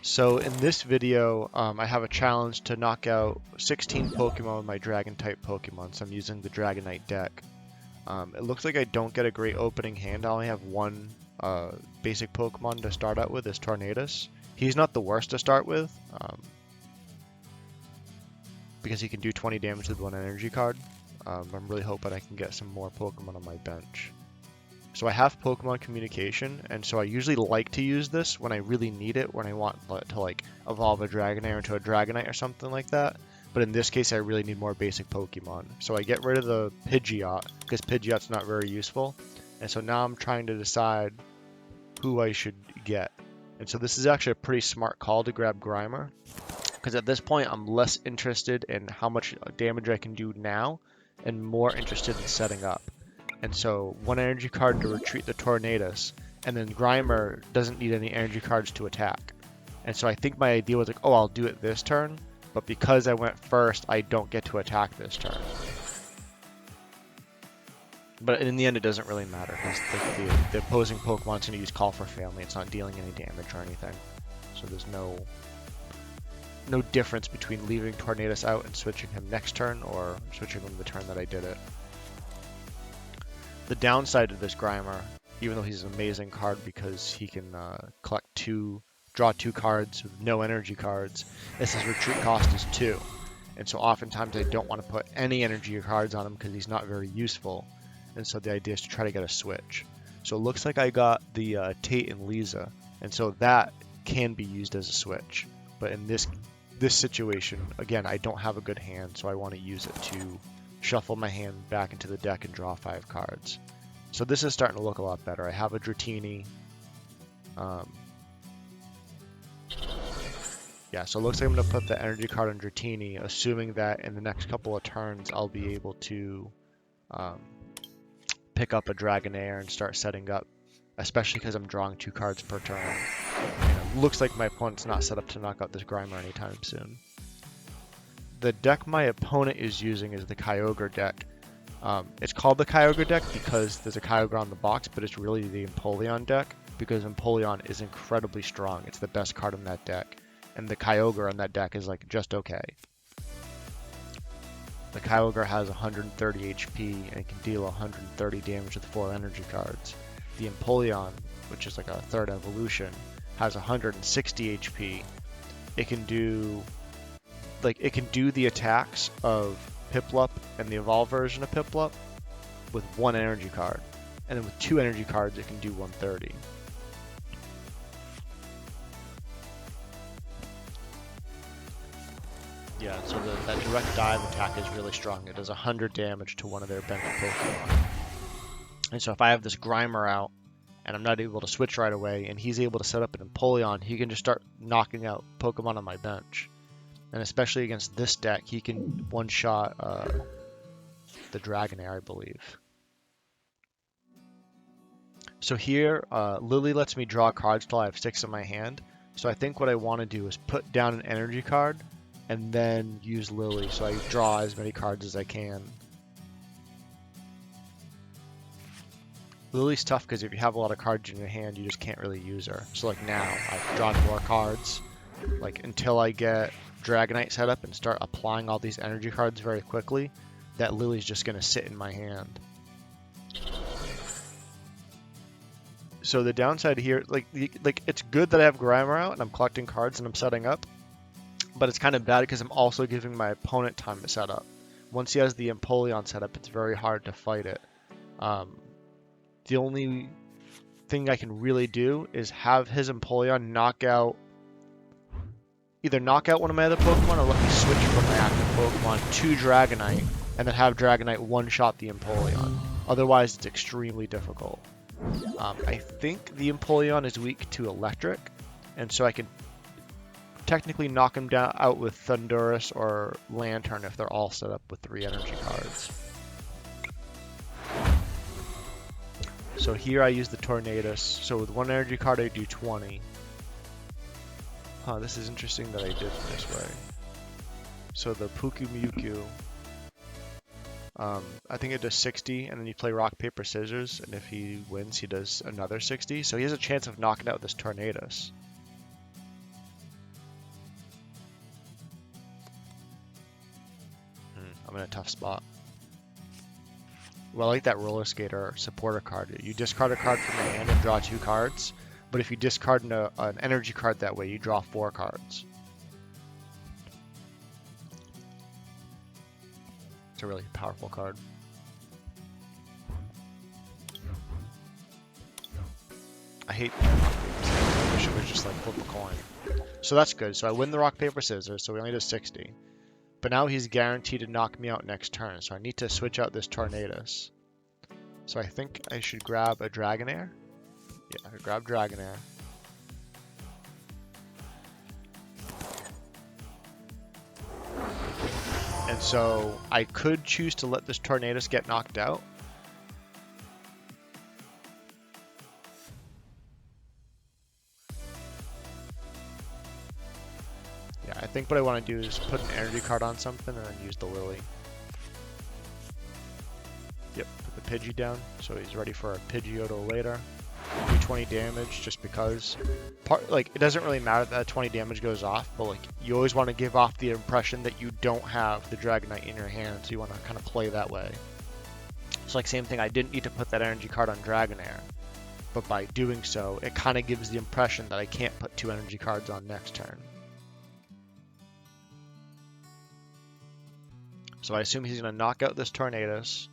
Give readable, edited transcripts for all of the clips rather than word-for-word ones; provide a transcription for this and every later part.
So in this video, I have a challenge to knock out 16 Pokemon with my Dragon type Pokemon, so I'm using the Dragonite deck. It looks like I don't get a great opening hand. I only have one basic Pokemon to start out with, is Tornadus. He's not the worst to start with, because he can do 20 damage with one energy card. I'm really hoping I can get some more Pokemon on my bench. So I have Pokemon Communication, and so I usually like to use this when I really need it, when I want to like evolve a Dragonair into a Dragonite or something like that. But in this case, I really need more basic Pokemon. So I get rid of the Pidgeot, because Pidgeot's not very useful. And so now I'm trying to decide who I should get. And so this is actually a pretty smart call to grab Grimer, because at this point I'm less interested in how much damage I can do now, and more interested in setting up. And so one energy card to retreat the Tornadus, and then Grimer doesn't need any energy cards to attack. And so I think my idea was like, oh, I'll do it this turn, but because I went first, I don't get to attack this turn. But in the end, it doesn't really matter, because the opposing Pokemon's going to use Call for Family. It's not dealing any damage or anything. So there's no difference between leaving Tornadus out and switching him next turn, or switching him the turn that I did it. The downside of this Grimer, even though he's an amazing card because he can draw two cards with no energy cards, is his retreat cost is 2. And so oftentimes I don't want to put any energy cards on him because he's not very useful. And so the idea is to try to get a switch. So it looks like I got the Tate and Lisa, and so that can be used as a switch. But in this situation, again, I don't have a good hand, so I want to use it to shuffle my hand back into the deck and draw 5 cards. So this is starting to look a lot better. I have a Dratini. Yeah, so it looks like I'm going to put the energy card on Dratini, assuming that in the next couple of turns I'll be able to pick up a Dragonair and start setting up, especially because I'm drawing 2 cards per turn. And it looks like my opponent's not set up to knock out this Grimer anytime soon. The deck my opponent is using is the Kyogre deck. It's called the Kyogre deck because there's a Kyogre on the box, but it's really the Empoleon deck, because Empoleon is incredibly strong. It's the best card in that deck, and the Kyogre on that deck is like just okay. The Kyogre has 130 HP and it can deal 130 damage with 4 energy cards. The Empoleon, which is like a third evolution, has 160 HP. It can do the attacks of Piplup and the evolved version of Piplup with 1 energy card. And then with 2 energy cards, it can do 130. Yeah, so that direct dive attack is really strong. It does 100 damage to one of their bench Pokemon. And so if I have this Grimer out, and I'm not able to switch right away, and he's able to set up an Empoleon, he can just start knocking out Pokemon on my bench. And especially against this deck, he can one-shot the Dragonair, I believe. So here, Lily lets me draw cards till I have 6 in my hand. So I think what I want to do is put down an energy card, and then use Lily, so I draw as many cards as I can. Lily's tough because if you have a lot of cards in your hand, you just can't really use her. So like now, I've drawn more cards. Like until I get Dragonite set up and start applying all these energy cards very quickly, that Lily's just going to sit in my hand. So the downside here, like it's good that I have Grimer out and I'm collecting cards and I'm setting up, but it's kind of bad because I'm also giving my opponent time to set up. Once he has the Empoleon set up, it's very hard to fight it. The only thing I can really do is have his Empoleon either knock out one of my other Pokemon or let me switch from my active Pokemon to Dragonite and then have Dragonite one-shot the Empoleon. Otherwise, it's extremely difficult. I think the Empoleon is weak to Electric, and so I can technically knock him out with Thundurus or Lantern if they're all set up with 3 energy cards. So here I use the Tornadus. So with 1 energy card I do 20. This is interesting that I did it this way. So the Pukumuku, I think it does 60, and then you play rock, paper, scissors, and if he wins, he does another 60. So he has a chance of knocking out this Tornadus. I'm in a tough spot. Well, I like that roller skater supporter card. You discard a card from your hand and draw 2 cards, but if you discard an energy card that way, you draw 4 cards. It's a really powerful card. I hate rock, paper, scissors. I wish it was just like flip a coin. So that's good. So I win the rock, paper, scissors, so we only did 60. But now he's guaranteed to knock me out next turn, so I need to switch out this Tornadus. So I think I should grab a Dragonair. Yeah, I grab Dragonair. And so I could choose to let this Tornadus get knocked out. Yeah, I think what I want to do is put an energy card on something and then use the Lily. Yep, put the Pidgey down, so he's ready for a Pidgeotto later. Do 20 damage just because. Like, it doesn't really matter that 20 damage goes off, but like, you always want to give off the impression that you don't have the Dragonite in your hand, so you want to kind of play that way. So like, same thing, I didn't need to put that energy card on Dragonair, but by doing so, it kind of gives the impression that I can't put 2 energy cards on next turn. So I assume he's going to knock out this Tornadus.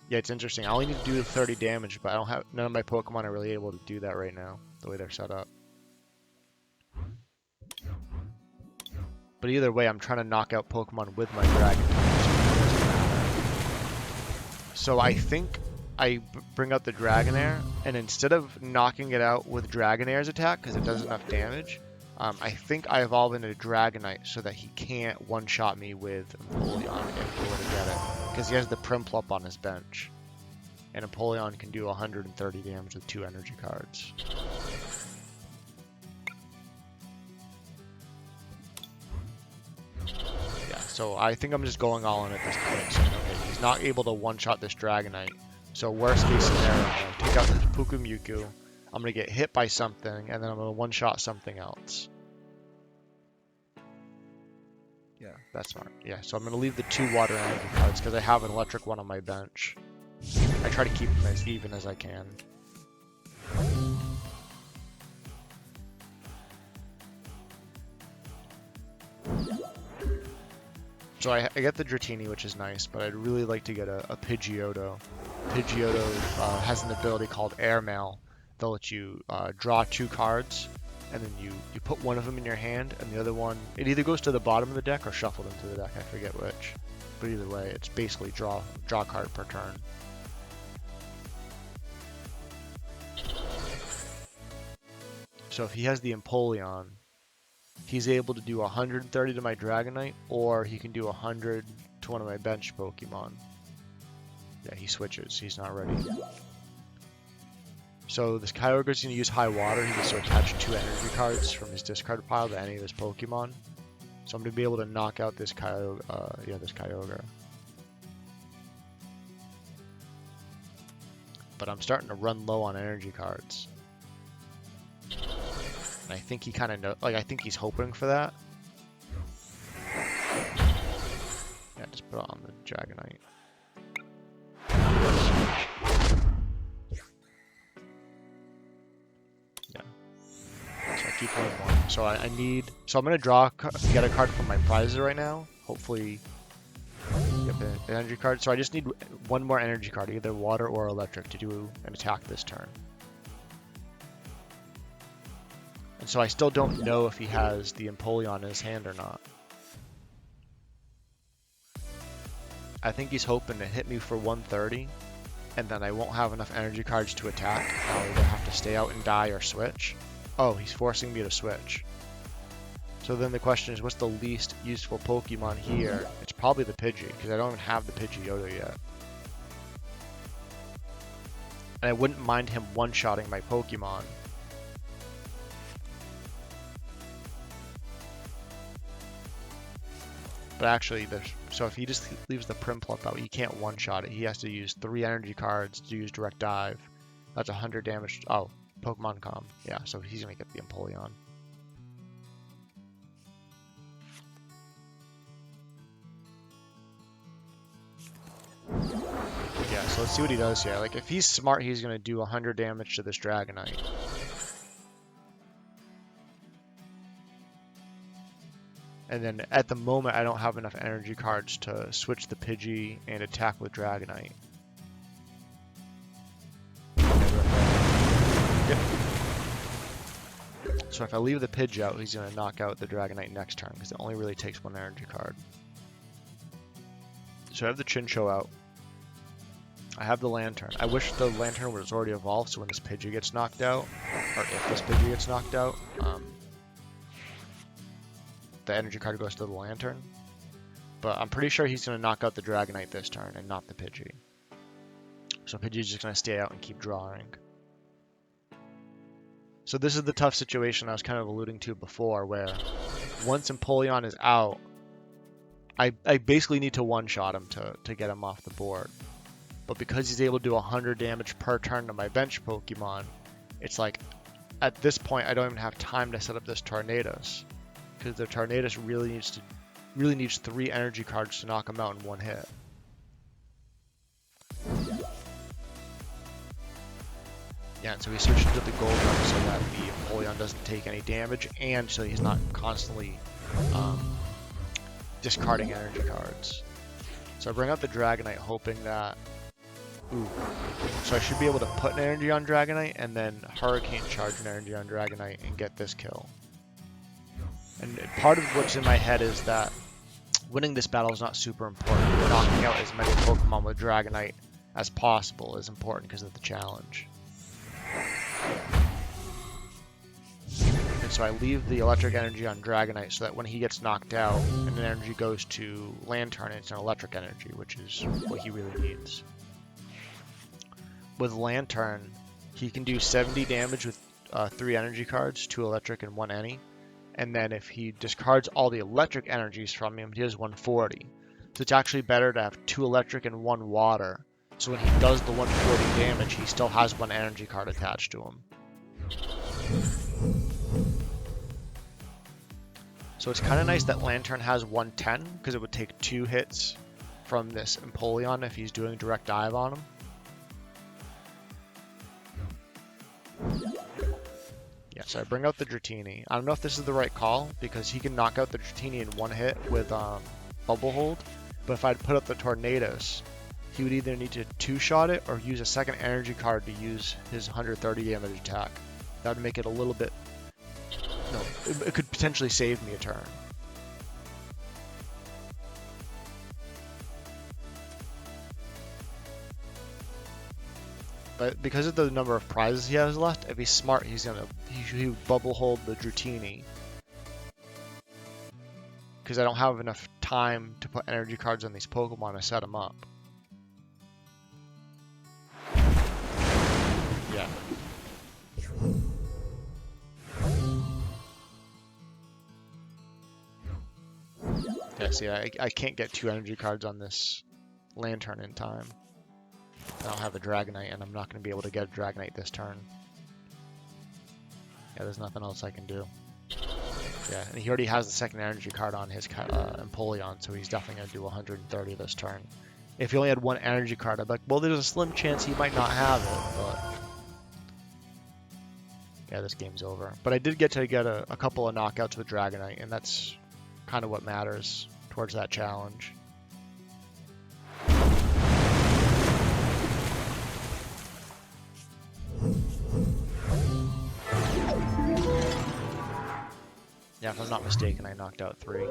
Yeah, it's interesting. I only need to do 30 damage, but I don't have none of my Pokemon are really able to do that right now, the way they're set up. But either way, I'm trying to knock out Pokemon with my Dragon. So I think I bring out the Dragonair, and instead of knocking it out with Dragonair's attack, because it does enough damage, I think I evolve into Dragonite so that he can't one-shot me with Empoleon if he were to get it. Because he has the Prinplup on his bench. And Empoleon can do 130 damage with 2 energy cards. Yeah, so I think I'm just going all in at this point. So, okay, he's not able to one-shot this Dragonite. So worst case scenario, I'm going to take out this Pukemyuku. I'm going to get hit by something, and then I'm going to one-shot something else. Yeah, that's smart. Yeah, so I'm going to leave the 2 water energy cards because I have an electric one on my bench. I try to keep them as even as I can. So I get the Dratini, which is nice, but I'd really like to get a Pidgeotto. Pidgeotto has an ability called Airmail. They'll let you draw 2 cards, and then you put one of them in your hand, and the other one, it either goes to the bottom of the deck or shuffled into the deck, I forget which. But either way, it's basically draw a card per turn. So if he has the Empoleon, he's able to do 130 to my Dragonite, or he can do 100 to one of my bench Pokemon. Yeah, he switches. He's not ready. So this Kyogre is going to use High Water. He gets to attach 2 energy cards from his discard pile to any of his Pokemon. So I'm going to be able to knock out this Kyogre. But I'm starting to run low on energy cards. And I think he kind of knows, like, I think he's hoping for that. Yeah, just put it on the Dragonite. Yeah. So I keep going more. So I need, so I'm going to get a card from my prizes right now. Hopefully get the energy card. So I just need 1 more energy card, either water or electric, to do an attack this turn. And so I still don't know if he has the Empoleon in his hand or not. I think he's hoping to hit me for 130, and then I won't have enough energy cards to attack. I'll either have to stay out and die or switch. Oh, he's forcing me to switch. So then the question is, what's the least useful Pokemon here? It's probably the Pidgey, because I don't even have the Pidgeotto yet. And I wouldn't mind him one-shotting my Pokemon. But actually, so if he just leaves the Prinplup out, he can't one-shot it. He has to use 3 energy cards to use Direct Dive. That's 100 damage. Oh, Pokemon Com. Yeah, so he's going to get the Empoleon. so let's see what he does here. Like, if he's smart, he's going to do 100 damage to this Dragonite. And then at the moment, I don't have enough energy cards to switch the Pidgey and attack with Dragonite. Yep. So if I leave the Pidgey out, he's going to knock out the Dragonite next turn, because it only really takes one energy card. So I have the Chinchou out. I have the Lantern. I wish the Lantern was already evolved, so when this Pidgey gets knocked out, or if this Pidgey gets knocked out, the energy card goes to the Lantern. But I'm pretty sure he's going to knock out the Dragonite this turn, and not the Pidgey. So Pidgey's just going to stay out and keep drawing. So this is the tough situation I was kind of alluding to before, where once Empoleon is out, I basically need to one-shot him to get him off the board. But because he's able to do 100 damage per turn to my bench Pokemon, it's like, at this point, I don't even have time to set up this Tornadus. Because the Tornadus really needs 3 energy cards to knock him out in one hit. Yeah, and so we switched to the Gold Run so that the Empoleon doesn't take any damage, and so he's not constantly discarding energy cards. So I bring out the Dragonite hoping that... Ooh. So I should be able to put an energy on Dragonite, and then Hurricane Charge an energy on Dragonite and get this kill. And part of what's in my head is that winning this battle is not super important. Knocking out as many Pokemon with Dragonite as possible is important because of the challenge. And so I leave the electric energy on Dragonite so that when he gets knocked out and an energy goes to Lantern, it's an electric energy, which is what he really needs. With Lantern, he can do 70 damage with 3 energy cards, 2 electric and 1 any. And then if he discards all the electric energies from him, he does 140. So it's actually better to have 2 electric and 1 water. So when he does the 140 damage, he still has 1 energy card attached to him. So it's kind of nice that Lantern has 110, because it would take 2 hits from this Empoleon if he's doing direct dive on him. Yeah, so I bring out the Dratini. I don't know if this is the right call, because he can knock out the Dratini in 1 hit with Bubble Hold. But if I'd put up the Tornadus, he would either need to 2-shot it or use a second energy card to use his 130 damage attack. That would make it a little bit... No, it could potentially save me a turn. But because of the number of prizes he has left, if he's smart, he would Bubble Hold the Dratini. Because I don't have enough time to put energy cards on these Pokemon to set them up. Yeah. Yeah, see, I can't get 2 energy cards on this Lantern in time. I don't have a Dragonite, and I'm not going to be able to get a Dragonite this turn. Yeah, there's nothing else I can do. Yeah, and he already has the second energy card on his Empoleon, so he's definitely going to do 130 this turn. If he only had 1 energy card, I'd be like, well, there's a slim chance he might not have it, but... Yeah, this game's over. But I did get to get a couple of knockouts with Dragonite, and that's kind of what matters towards that challenge. Yeah, if I'm not mistaken, I knocked out 3.